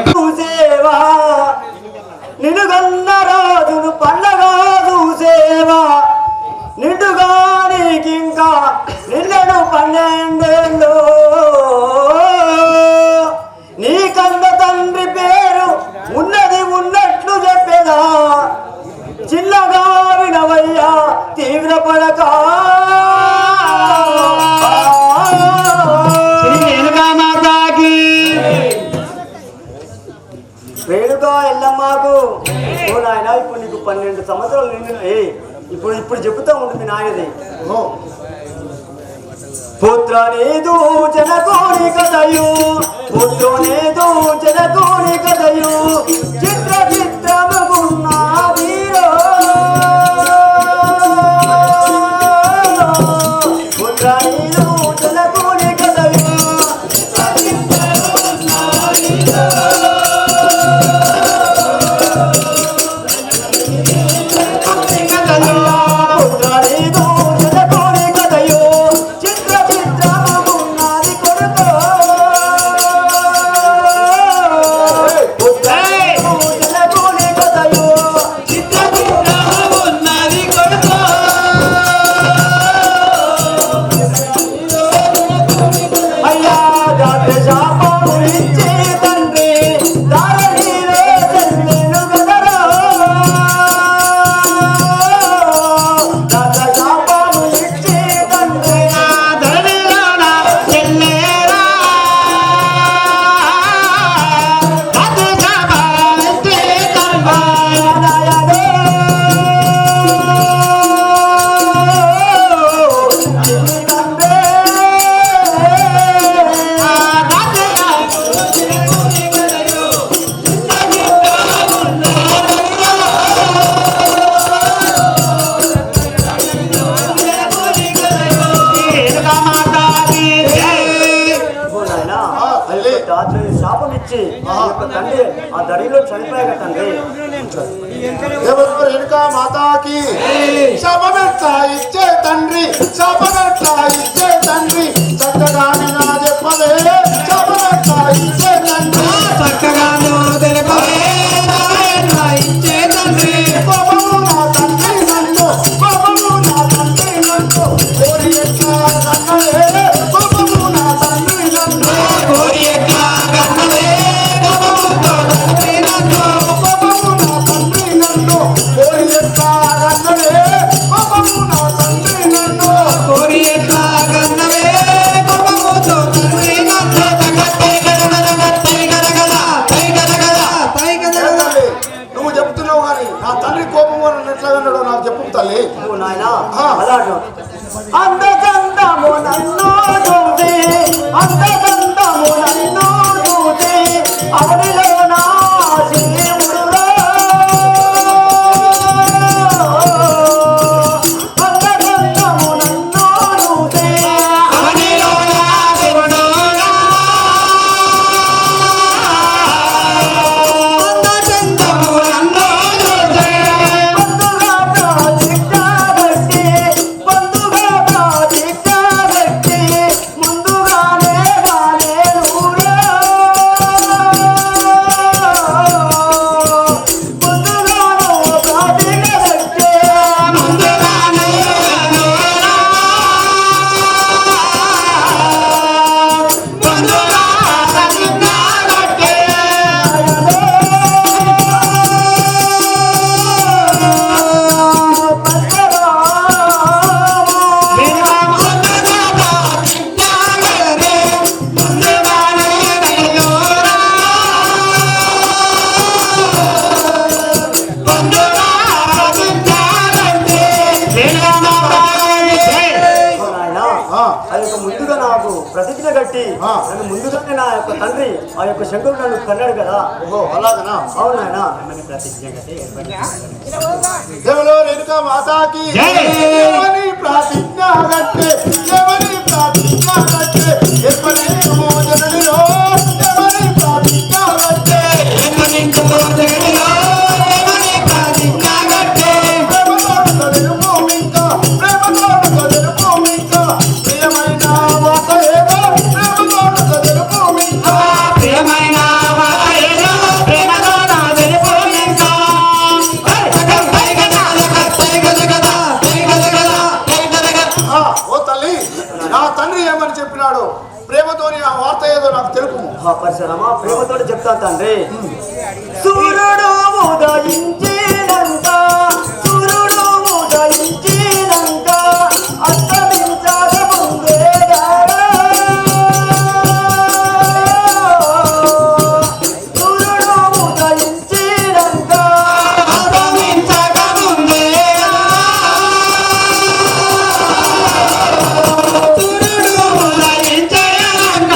చూసేవా నిన్ను గన్న రాజును పండగ చూసేవా నిండుగా నీకింకా నిన్నను 12 ఏళ్ళు నీ కన్న తండ్రి పేరు ఉన్నది ఉన్నట్లు చెప్పేదా చిన్నగా వినవయ్యా తీవ్రపడక రేణుకా ఎల్లమ్మకు ఓ నాయన ఇప్పుడు నీకు 12 సంవత్సరాలు నిండు ఇప్పుడు చెబుతా ఉంటుంది నాయనది పుత్రనేదు జనకోని కథయు పుత్రనేదు జనకోని కథయు చిత్ర చిత్రమున్న వీరో పుత్రనేదు జనకోని కథయు తండ్రి ఆ దడిలో చనిపోయాక తండ్రి రేణుకా మాతాకి శాపమెట్లా ఇచ్చే తండ్రి శాపమెట్లా ఇచ్చే తండ్రి చక్కగా నా చెప్పలే శాపమెట్లా ఇచ్చే తండ్రి చక్కగా తెలిపలే ఇచ్చే తండ్రి కోపము నా తండ్రి నన్ను కోపము నా తండ్రి నన్ను కోరి ఎట్లా కన్నలే కోపము నా తండ్రి నన్ను కోరి ఎట్లా కన్నలే నాకు చెప్పు తల్లి నాయన అందచందము నన్ను చూసి అందచందము నన్ను చూసి అవనిలో నా శివుడురా అందచందము నన్ను చూసి అవనిలో నా శివుడురా అందచందము నన్ను చూసి ముందుగా నాకు ప్రతిజ్ఞ కట్టి నన్ను ముందుగానే నా యొక్క తండ్రి ఆ యొక్క శంకరుడు నన్ను కన్నాడు కదా. అలాగనా? అవును నాయన. ప్రతిజ్ఞ కట్టి రేణుకా మాతాకి ప్రతిజ్ఞ కట్టే ప్రతిజ్ఞ కట్టే ఎప్పటికో జననిలో ప్రతిజ్ఞ కట్టే ప్రియమైన పరశురామ ప్రేమతో చెప్తా తండ్రి. సూర్యుడు ఉదయించినంత సూర్యుడు ఉదయించినంత అస్తమించక ముందే సూర్యుడు ఉదయించినంత అస్తమించక ముందే సూర్యుడు ఉదయించినంత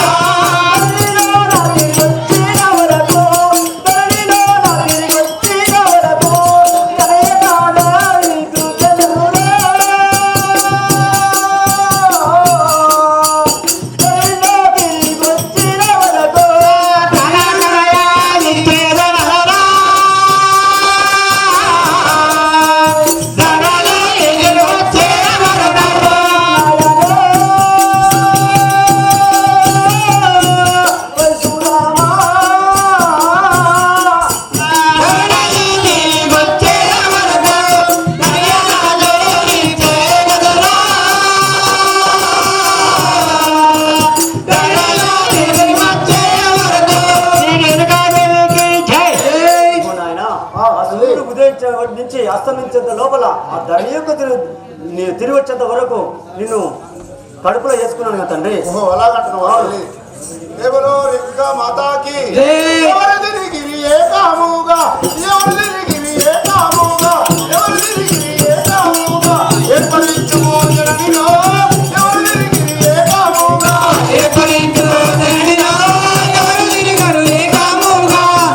నుంచి అస్తమించేంత లోపల ఆ ధరణి యొక్క తిరిగి వచ్చేంత వరకు నిన్ను కడుపులో వేసుకున్నాను కదా తండ్రి. ఓహో అలాగంటున్నావా? దేవుడు రేఖ మాతాకి ఎవరు తిరిగిరి ఏకాముగా ఎవరు తిరిగిరి ఏకాముగా ఎవరు తిరిగిరి ఏకాముగా ఏర్పరించుము జననిలో ఎవరు తిరిగిరి ఏకాముగా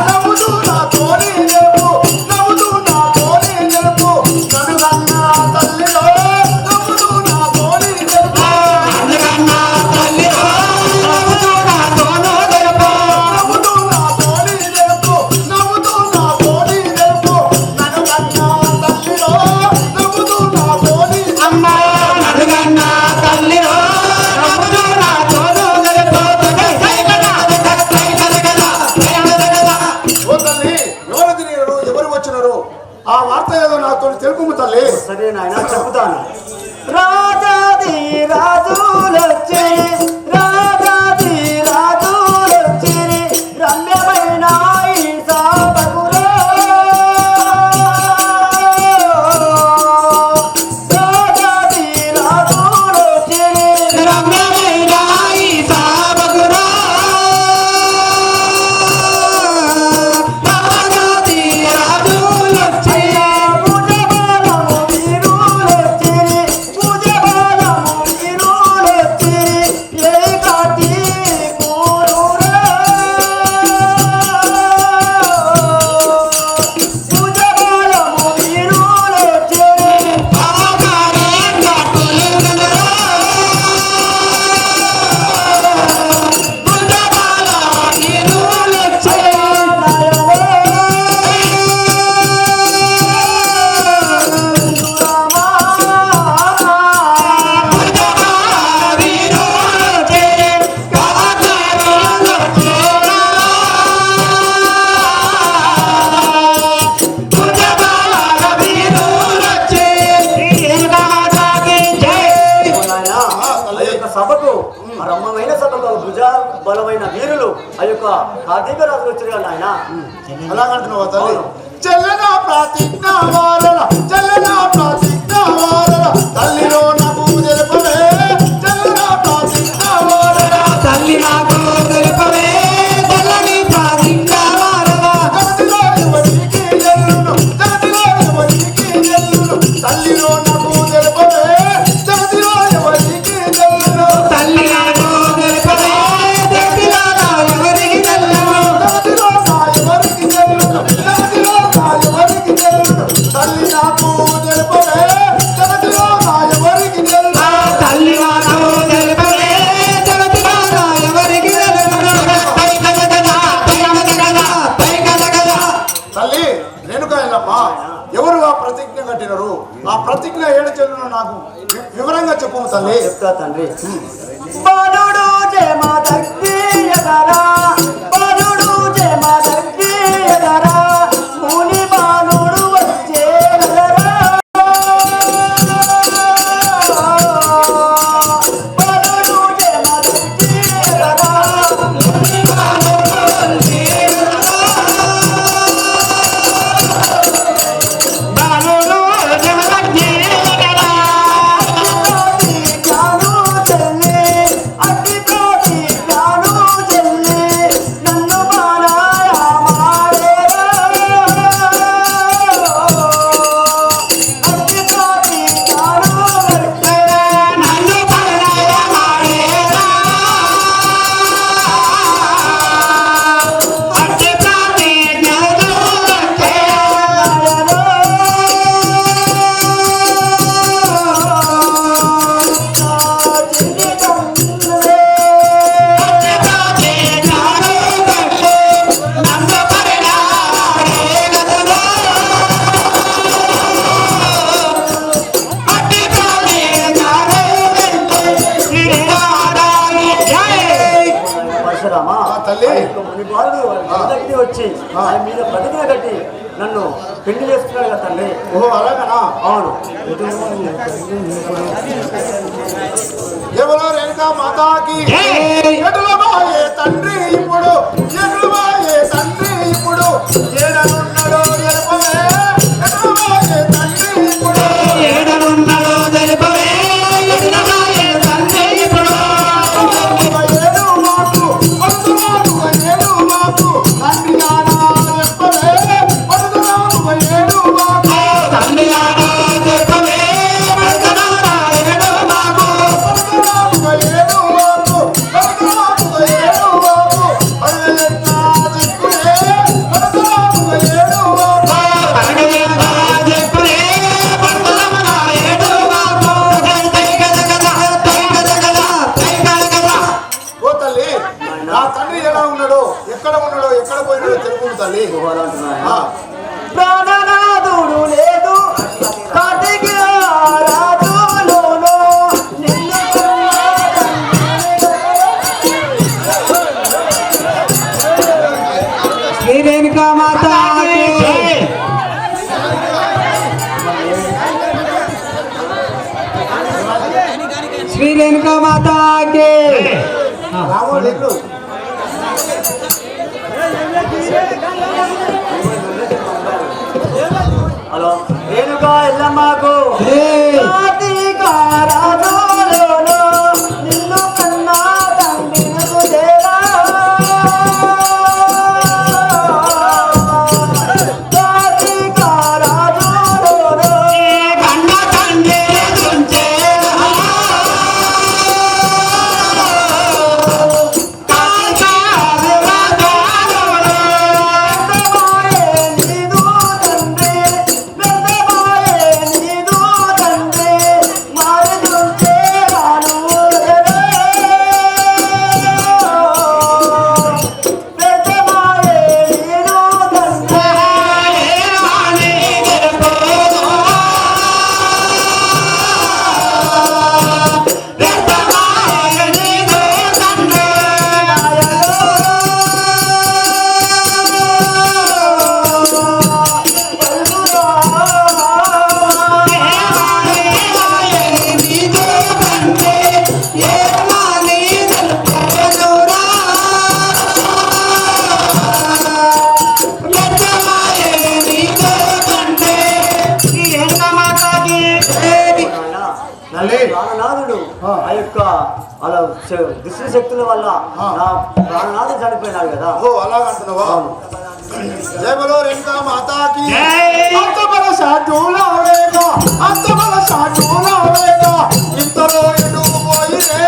నవ్వుతూ నా తోని తెలుపు నవ్వుతూ నా తోని తెలుపు నన్ను కన్నా తల్లిలో నవ్వుతూ నా తోని తెలుపు నవ్వుతూ నా తోని తెలుపు నవ్వుతూ నా తోని తెలుపు నన్ను కన్నా తల్లిలో నవ్వుతూ నా తోని అమ్మా నడుగన్నా తల్లిలో నవ్వుతూ నా తోడు ఓ తల్లి ఎవరు తిరిగారు ఎవరు వచ్చినారు ఆ వార్త ఏదో నాతో తెలుపు తల్లి. సరే నాయన చెప్తాను. రాజాది రాజులొచ్చి రాజాది రాజులొచ్చి రమ్యమైన ఈ సభకులో రాజాది రాజులొచ్చి రమ్యమైన ఈ సాబకురా రాజాది రాజులొచ్చి పూజబలము వీరులొచ్చి పూజబలము వీరులొచ్చి ఏకాటి కూరురా పూజబలము వీరులొచ్చి ఆకారే కట్టులుగనరా గుండబాల వీరులొచ్చి గుండబాల వీరులొచ్చి కాకరులొచ్చిరా గుండబాల వీరులొచ్చి ఏకాకి జై ఆ యొక్క సభకు ఆ రమ్యమైన సభకు భుజ బలమైన వీరులు ఆ యొక్క కార్తీక రాజులు వచ్చారు నాయన. అలాగంటున్నావా తల్లి? చెల్లెనా ప్రతిజ్ఞ వారల చెల్లెనా ప్రతిజ్ఞ వారల తల్లిలో నాకు తెలుపవే చెల్లెనా ప్రతిజ్ఞ వారల తల్లి నాకు తెలుపవే తెల్లని ప్రాధికారాలవా జగతిలో ఎవరికి చెల్లును జగతిలో ఎవరికి చెల్లును తల్లిలో నాకు తెలుపవే జగతిలో ఎవరికి చెల్లును తల్లి నాకు తెలుపవే తెల్లిలో ఎవరికి తెల్లవు జగతిలో నా ఎవరికి చెల్లును జగతిలో నా ఎవరికి చెల్లును తల్లి నాకు తెలుపవే జగతిలో నా ఎవరికి చెల్లును తల్లి నాకు తెలుపవే జగతిలో ఎవరికి తల్లి రేణుకాయలమ్మ ఎవరు ఆ ప్రతిజ్ఞ కట్టినారు ఆ ప్రతిజ్ఞ ఏడు చెల్లును నాకు వివరంగా చెప్పు తల్లి. చెప్తా తండ్రి. బాలుడు జమ దగ్గి ఎదరా బాలుడు జమ దగ్గి ఎదరా ముని బాలుడు వచ్చే ఎదరా బాలుడు జమ దగ్గి ఎదరా ముని బాలుడు తల్లి ముని బాలుడు దగ్గరికి వచ్చి ఆయన మీద ప్రతిజ్ఞ కట్టి నన్ను పెళ్లి చేస్తున్నాడు కదా తండ్రి. ఓహో అలాగనా? అవును. ఎవరో రేణుకా మాతాకి ఎటులమాయే తండ్రి ఇప్పుడు, ఎటులమాయే తండ్రి ఇప్పుడు, ఏడనున్నాడో ఎరుపవే, ఎటులమాయే తండ్రి ఇప్పుడు, ఏడనున్నాడో తెలుపవే, ఎటులమాయే తండ్రి ఇప్పుడు. ఏడు మాకు పరశురామువ ఏడు మాకు, తండ్రి ఆనా చెప్పవే, పరశురామువ ఏడు మాకు, తండ్రి ఆనా చెప్పవే, పరశురామువ ఏడు మాకు, పరశురామువ ఏడు మాకు, పరశురామువ ఏడు మాకు, పరలెట్లా దిక్కులే, పరశురామువ ఏడు మాకు, పరగెత్తా చెప్పులే, పరశురామువ ఏడు మాకు. తై గద గద, తై గద గద, తై గద గద. ఓ తల్లి, నా తండ్రి ఎలా ఉన్నాడో, ఎక్కడ ఉన్నాడో, ఎక్కడ పోయినాడో తెలుపు తల్లి. ఆ, ప్రాణనాథుడు లేదు కార్తిక రాజులోనో నిన్ను శ్రీ రేణుకా మాతాకి శ్రీ రేణుకా మాతాకి రాముడు ఎట్లు? హలో రేణుకా ఎల్లమ్మకు ఏయ్. కార్తిక రాజులోనో నిన్ను కన్నా తండ్రినకు దేవా కార్తిక రాజులోనో కన్న తండ్రి తుంచే తల్లి ప్రాణనాథుడు ఆ యొక్క అలా దుష్ట శక్తుల వల్ల నా ప్రాణనాథుడు చనిపోయినాడు కదా. ఓ అలాగంటున్నావా? జయ బలో రేణుకా మాతాకి జై. అంత బల సాధువులా వేగా, అంత బల సాధువులా వేగా, ఇంతలో ఎటు పోయినే,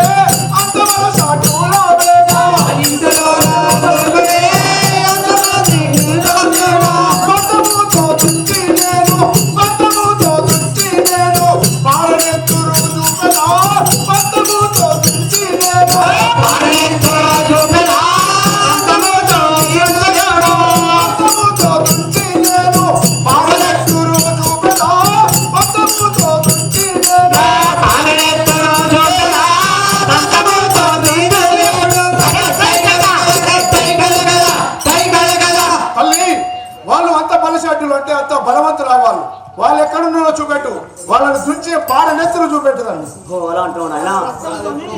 అంత బల సాధువులా వేగా, ఇందులో రాబోయే అంతమంది నిలబడరా. పట్టముతో దుచ్చి నేను, పట్టముతో దుచ్చి నేను, పాలనెత్తురు చూపెనా, పట్టముతో దుచ్చి నేను, పాలెంతో చూపెలా, అంతముతో యుద్ధయోడు. పట్టముతో దుచ్చి నేను, పాలనెత్తురు చూపెనా, పట్టముతో దుచ్చి నేను, పాలెంతో చూపెలా, అంతముతో యుద్ధయోడు. తై గద, తై గద గద, తై గద గద. తల్లి వాళ్ళు అంత బలశాఠులు అంటే అంత బలవంతులు వాళ్ళు. వాళ్ళు ఎక్కడున్నారో చూపెట్టు, వాళ్ళని దుంచే పాడ నెత్తులు చూపెట్టుదాన్ని. ఓ అలా అంటున్నావు నాయనా.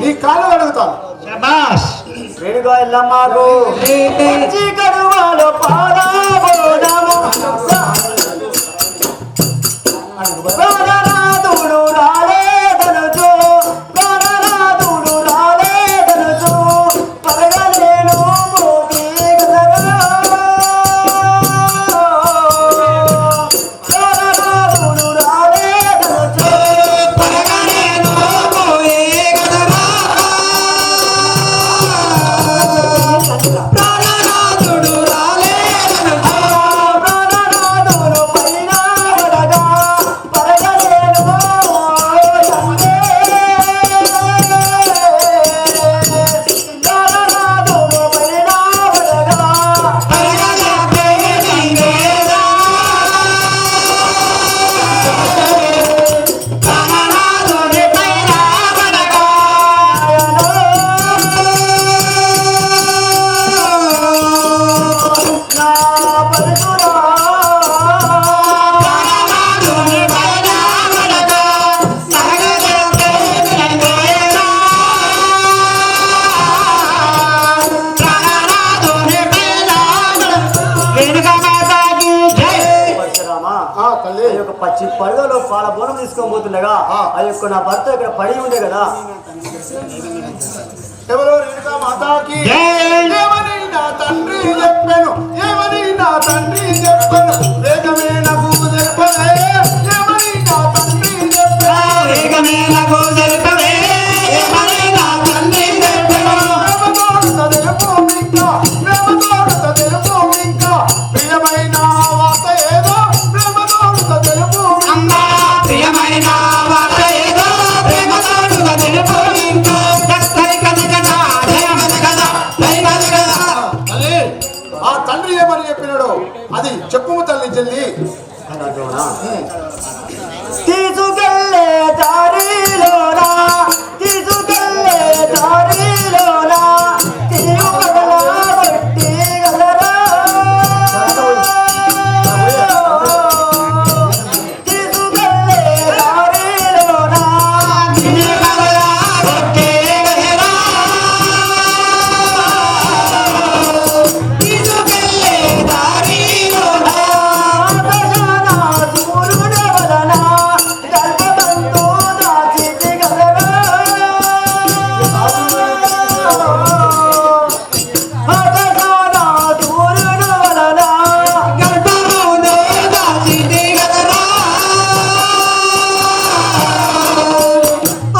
నీ కాళ్ళు అడుగుతాను. శభాష్. రేణుకా ఎల్లమ్మకు మంచి కరువాలో పాడబోదాము. ప్రాణనాథుడు రాలేదనుచు, ప్రాణనాథుడు రాలేదనుచు, పరగలేను మోగి గదరా. ప్రాణనాథుడు రాలేదనుచు, పరగనేను పోయే గదరా. ప్రాణనాథుడు రా రేణుకా మాతాకి జై. పరశురామా తల్లి ఆ యొక్క పచ్చి పడగలో పాల బోనం తీసుకొని పోతుండగా ఆ యొక్క నా భర్త ఇక్కడ పడి ఉండే కదా. ఎవరో రేణుకా మాతాకి జై. ఏమని నా తండ్రి చెప్పాను, ఏమని నా తండ్రి చెప్పాను, వేగమే నాకు చెప్పలే, ఏమని నా తండ్రి చెప్పాను, వేగమే నాకు తెలుపవే, ఏమని నా తండ్రి చెప్పెను. ప్రేమతోడుత తెలుపు ఇంకా, ప్రేమతోడుత తెలుపు ఇంకా, ప్రియమైన వార్త ఏదో ప్రేమతోడుత తెలుపు అమ్మా ప్రియమైన వార్త ఏదో ప్రేమతోడుగా తెలుపు ఇంకో. దై కథ కథ, జయ కథ కథ, దై కథ కథ. తల్లి ఆ తండ్రి ఏమని చెప్పినాడో అది చెప్పుము తల్లి జల్ది. అలాగేనా? తీసుకెళ్ళే దారిలోనా, తీసుకెళ్ళే దారిలోనా తిరుమల బట్టి గలరా, తీసుకెళ్ళే దారిలోనా తిరుమల బట్టి గలరా, తీసుకెళ్ళే దారిలోనా సూర్యుని వలన గర్భబంధు దాచితి గలరా, సూర్యుని వలన గర్భమును దాచితి గలరా,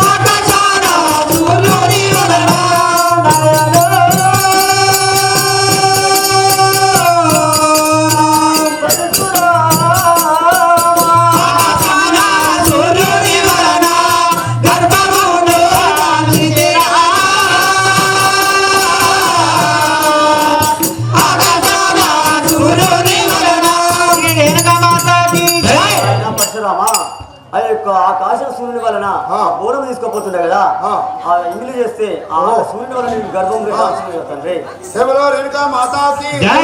ఆకాశాన సూర్యుని వలన ఆకాశాన సూర్యుని వలన గర్భమును దాచితిరా, ఆకాశాన సూర్యుని వలన. రేణుకా మాతాకి జై. పరశురామా ఆ యొక్క ఆకాశ సూర్యుని వలన బోనం తీసుకోపోతుండే కదా, ఆ ఇంగిలి చేస్తే ఆ సూర్యుని వలన నీకు గర్భం పెట్టాల్సింది కదా తండ్రి. ఎవరో రేణుకా మాతాకి జై.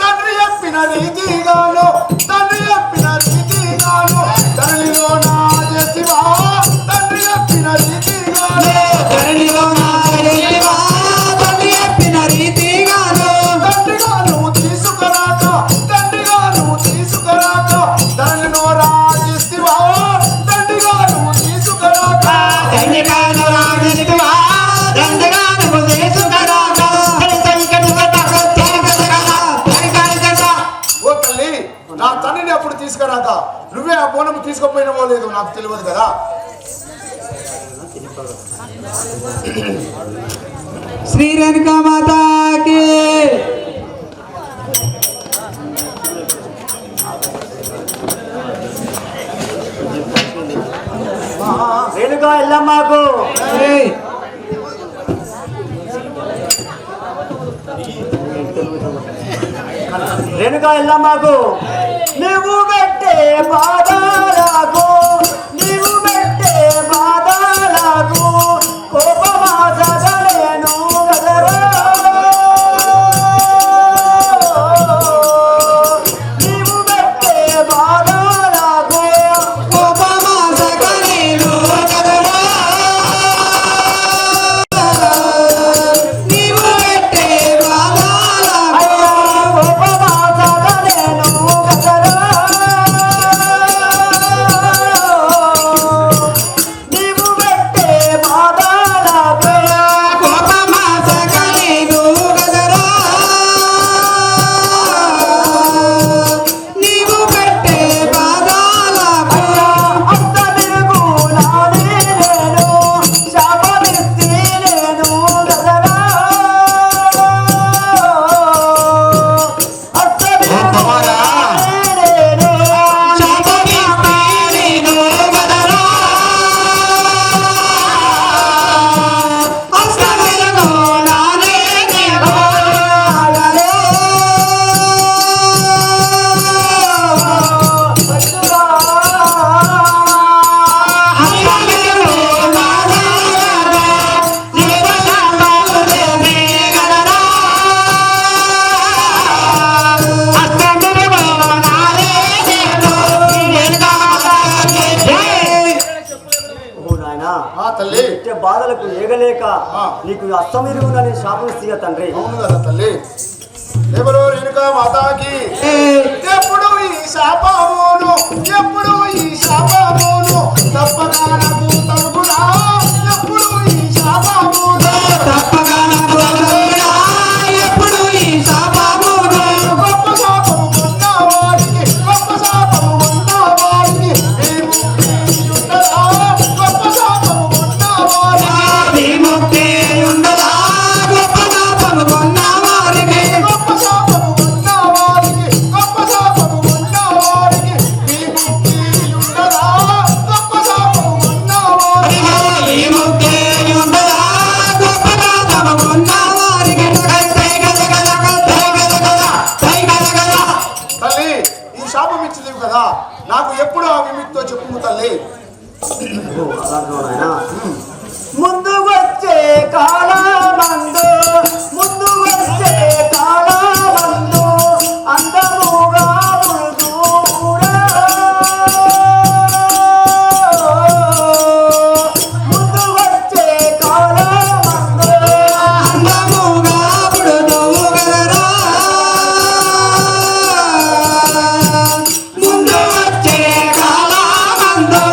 తండ్రి చెప్పిన రీతిగాను, తండ్రి చెప్పిన రీతిగాను, తల్లిలో నా చేసివా, తండ్రి చెప్పిన రీతిగాను, ధరణిలో నాగరివా, తండ్రి చెప్పిన రీతిగాను, తండ్రిగా నువ్వు తీసుకురాక, తండ్రిగా నువ్వు తీసుకురాక, తల్లిలో రాజిస్తివా, తండ్రిగా నువ్వు తీసుకురాక, తండ్రిగాను రాజనివా, తండ్రిగాను చేసుకరాక, ఓ తల్లి నా తండ్రిని అప్పుడు తీసుకురాక నువ్వే ఆ బోనం తీసుకుపోయినవో లేదో నాకు తెలియదు కదా. శ్రీ రేణుకా మాతాకి రేణుకా ఎల్లమ్మకు జై. రేణుకా ఎల్లమ్మకు నీవు పెట్టే బాధలకు, నీవు పెట్టే బాధలకు కోపమా సగలేను గదరా, నీవు పెట్టే బాధలకు కోపమా సకలేను కదరా, నీవు పెట్టే బాధాలకు కోపమా సగలేను గదరా, నీవు పెట్టే బాధలకు కోపమా సకలేను కదరా, నీవు పెట్టే బాధాలకు అంత తిరుగు నానే నేను శాపమిస్తి నేను గదరా, అంత తిరుగు నానే నేను శాపమిస్తే నేను కదరా, అష్టమిరగో నానే నేను అష్టమిరగో నానే జీవశాంతమునే కదరా, అష్టమిరగో నానే నేను రేణుకా మాతాకి జై. ఓ నాయనా ఆ తల్లి పెట్టే బాధలకు ఏగలేక ఆ. నీకు అస్తమిరుగునని శాపమిస్తిగా తండ్రి. అవును కదా తల్లి. ఎవరో రేణుకా మాతాకి శాపం ఇచ్చింది కదా, నాకు ఎప్పుడు ఆ విముక్తితో చెప్పుము తల్లి. ముందు వచ్చే కాలమందు ముందు వచ్చే కాలమందు అందముగా మృదువురా. ముందు వచ్చే కాలమందు అందముగా మృదువుగలరా. ముందు వచ్చే కాలమందు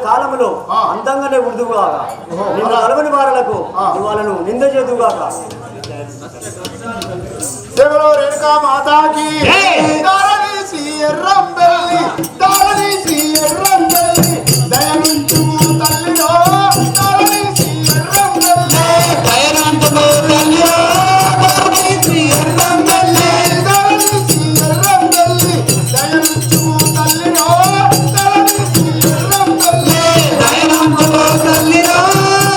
కాలములో అందంగానే ఉడుదుగాక నిన్ను కలవని వారలకు వాళ్ళను నింద చేదుగాక. దేవలో రేణుకా మాతాకి దారనీసి ఎర్రంబెల్లి దారనీసి ఎర్రంబెల్లి దయనుంచు తల్లిలో దారనీసి ఎర్రంబెల్లి దయనంతు తల్లిలో దారనీసి ఎర్రంబెల్లి దారనీసి ఎర్రంబెల్లి దయనుంచు తల్లిలో దారనీసి ఎర్రంబెల్లి దయనంతు తల్లిలో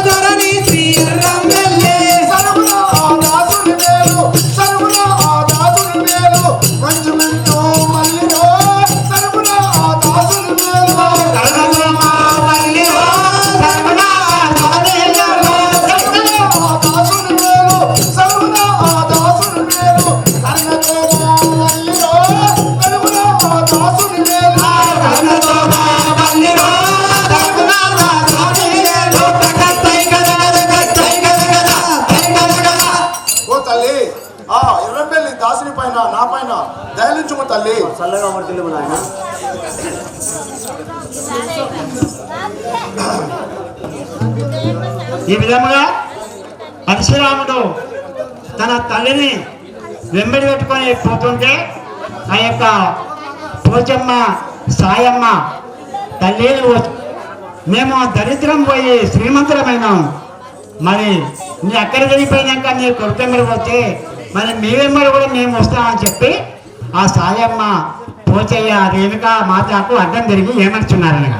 దారనీసి ఎర్రంబెల్లి సర్వనా ఆదాసుని మేలు సర్వనా ఆదాసుని మేలు మంచు మంచు మల్లిలో సర్వనా ఆదాసుని మేలు కరగమా మల్లిలో సర్వనా ఆదాసుని మేలు సర్వనా ఆదాసుని మేలు కర్ణతోమా మల్లిలో సర్వనా ఆదాసుని మేలు కరగమా మల్లిలో సర్వనా ఆదాసుని మేలు కట్టై గదగద ఓ తల్లి ఆ ఎర్రబెల్లి దాసుని పైన నా పైన దయలించుము తల్లి. చల్లగా వర్తిల్లు నాయన. ఈ విధముగా పరశురాముడు తన తల్లిని వెంబడి పెట్టుకొని పోతుంటే ఆ యొక్క పోచమ్మ సాయమ్మ తల్లి మేము దరిద్రం పోయి శ్రీమంతులమైనాం, మరి నీ అక్కడ వెళ్ళిపోయినాక నీ కొడుకెమ్మడి పోతే మరి మీ వెంబడి కూడా మేము వస్తామని చెప్పి ఆ సాయమ్మ పోచయ్య రేణుక మాతకు అడ్డం తిరిగి ఏమర్చున్నారనగా.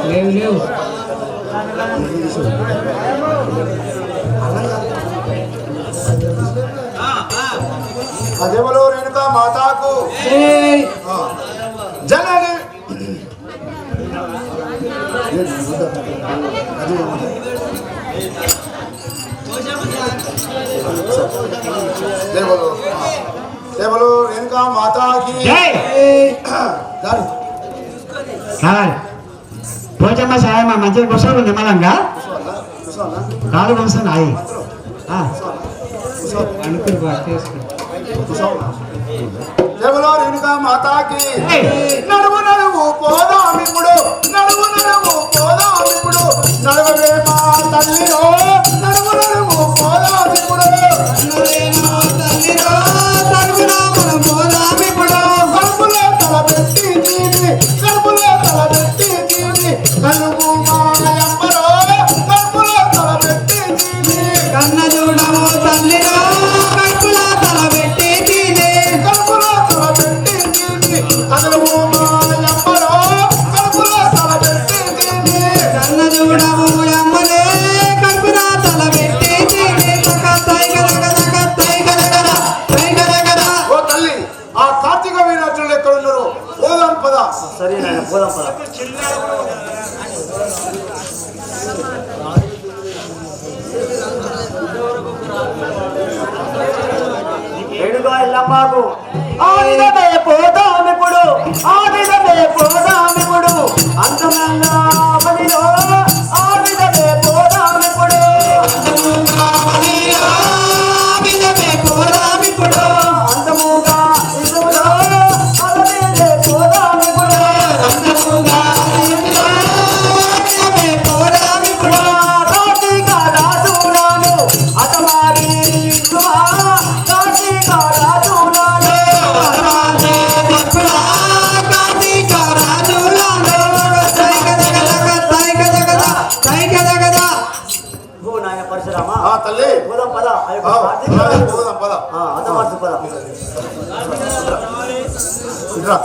లేవు అదేవలో రేణుకా మాతాకు జనని దేవలో దేవలో రేణుకా మాతాకి కావాలి పోచమ్మ సాయమ్మ మంచిగా కూర్చోడు నిమ్మలంగా కాలు కూర్చొని అయి దేవలో రేణుకా మాతాకి నడువు నడువు పోదామిప్పుడు నడువు నడువు పోదామిప్పుడు నడవవే మా తల్లిలో నడువు నడువు పోదామిప్పుడు కడుపులో తలబెట్టి తీరి కడుపులో తలబెట్టి తీరి కలుగు మాయమ్మలో కడుపులో తలబెట్టి తీరి కన్నజూడము తల్లిలో కడుపులో తలబెట్టి తీరి కడుపులో తలబెట్టి తీరి కలుగు మాయమ్మలో కడుపులో తలబెట్టి తీరి కన్నజూడము అమ్మలే కడుపులో తలబెట్టి తీరి ఓ తల్లి ఆ కార్తీక వీరార్జునులు ఎక్కడ ఉన్నారు? పోదాం పద. సరే నాయన పోదాం పద. రేణుకా ఎల్లమ్మకు ఆదిదమే పోదాం ఇప్పుడు ఆదిదమే పోదాం తల్లి పోదాం పద ఆ యొక్క కార్తీక పోదాం పద అంత మార్చు పద ఇట్రా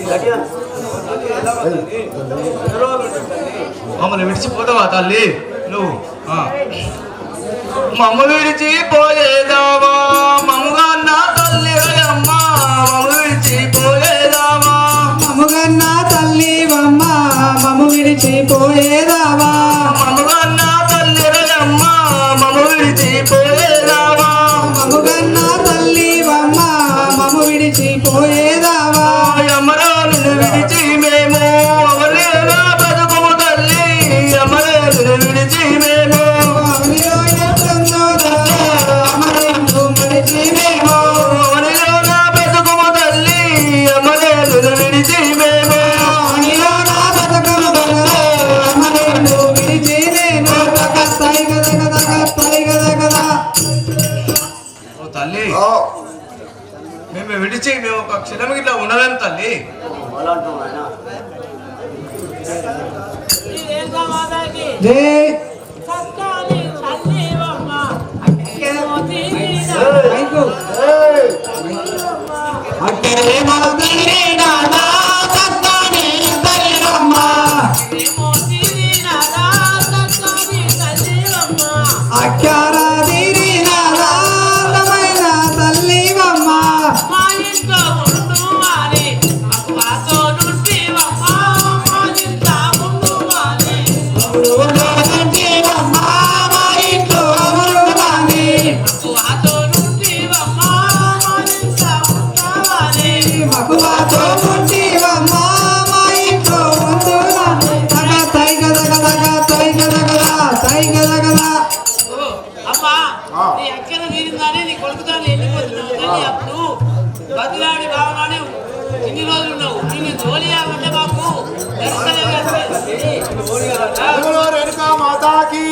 గట్టిగా మమ్మల్ని విడిచిపోతావా తల్లి నువ్వు మమ్మ విడిచిపోయేదావా మమ్మగన్న తల్లి అమ్మ మమ్మ విడిచిపోయేదావా మమ్మగన్న తల్లి అమ్మ మమ్మ విడిచిపోయేదావా మమ్మగన్న తల్లి అమ్మ మమ్మ విడిచిపోయేదావా మమ్మగన్న తల్లి అమ్మ మమ్మ విడిచిపోయేదావా అమ్మరా నిన్ను విడిచి మేము అవలేనా బతుకుము తల్లి అమ్మరే నిన్ను విడిచి మేము అవనిలోనా బతుకుము తల్లి అమ్మరే నిన్ను విడిచి మేము ఓ తల్లి మేము విడిచి మేము ఒక క్షణం ఇట్లా ఉండలేము తల్లి అలా అంటున్నాం ఆయన బదిలాడి భావనాన్ని ఇన్ని రోజులు ఉన్నావు నిన్ను జోలి అంటే మాకు మాతాకి